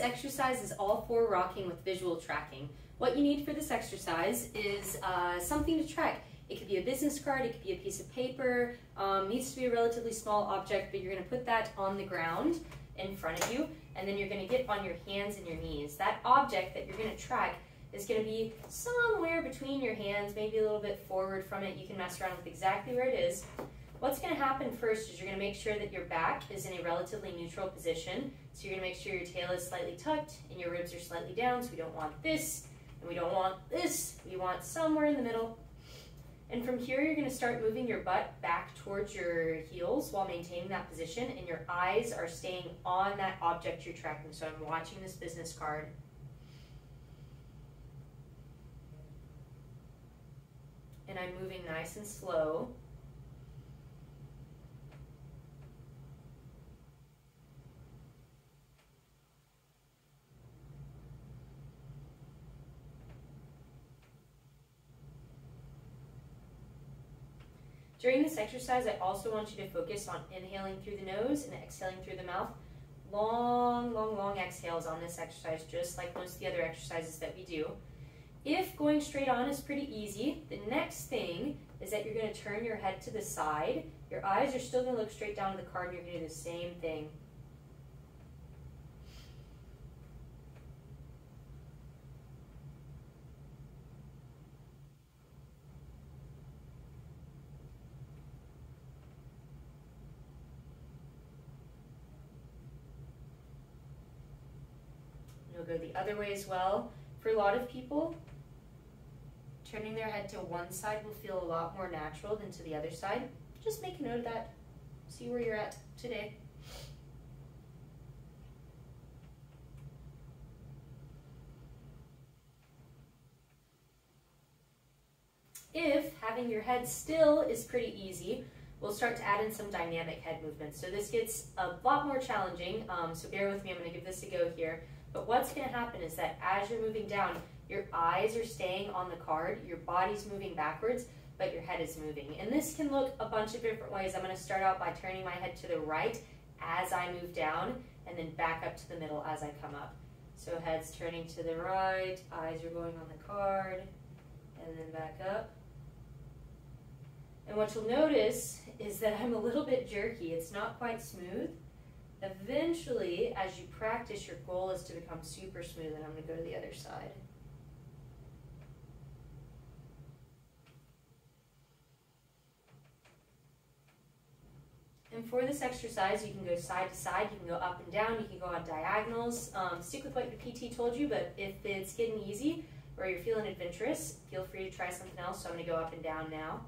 exercise is all for rocking with visual tracking. What you need for this exercise is something to track. It could be a business card, it could be a piece of paper, needs to be a relatively small object, but you're going to put that on the ground in front of you, and then you're going to get on your hands and your knees. That object that you're going to track is going to be somewhere between your hands, maybe a little bit forward from it. You can mess around with exactly where it is. What's going to happen first is you're going to make sure that your back is in a relatively neutral position. So you're going to make sure your tail is slightly tucked and your ribs are slightly down. So we don't want this and we don't want this. We want somewhere in the middle. And from here, you're going to start moving your butt back towards your heels while maintaining that position, and your eyes are staying on that object you're tracking. So I'm watching this business card. And I'm moving nice and slow. During this exercise, I also want you to focus on inhaling through the nose and exhaling through the mouth. Long, long, long exhales on this exercise, just like most of the other exercises that we do. If going straight on is pretty easy, the next thing is that you're going to turn your head to the side. Your eyes are still going to look straight down to the card, and you're going to do the same thing. You'll go the other way as well. For a lot of people, turning their head to one side will feel a lot more natural than to the other side. Just make a note of that. See where you're at today. If having your head still is pretty easy, we'll start to add in some dynamic head movements. So this gets a lot more challenging, so bear with me, I'm going to give this a go here. But what's going to happen is that as you're moving down, your eyes are staying on the card, your body's moving backwards, but your head is moving. And this can look a bunch of different ways. I'm going to start out by turning my head to the right as I move down, and then back up to the middle as I come up. So head's turning to the right, eyes are going on the card, and then back up. And what you'll notice is that I'm a little bit jerky. It's not quite smooth. Eventually, as you practice, your goal is to become super smooth, and I'm going to go to the other side. And for this exercise, you can go side to side, you can go up and down, you can go on diagonals. Stick with what your PT told you, but if it's getting easy or you're feeling adventurous, feel free to try something else. So I'm going to go up and down now.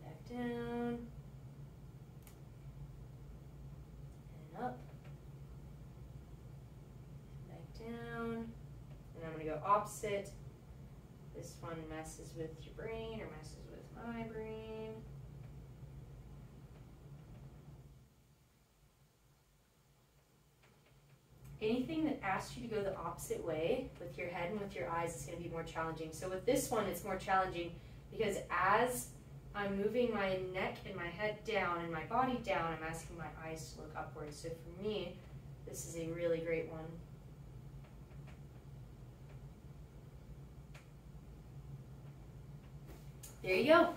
And back down. Up, back down, and I'm going to go opposite. This one messes with your brain or messes with my brain. Anything that asks you to go the opposite way with your head and with your eyes is going to be more challenging. So with this one, it's more challenging because as I'm moving my neck and my head down and my body down, I'm asking my eyes to look upwards. So for me, this is a really great one. There you go.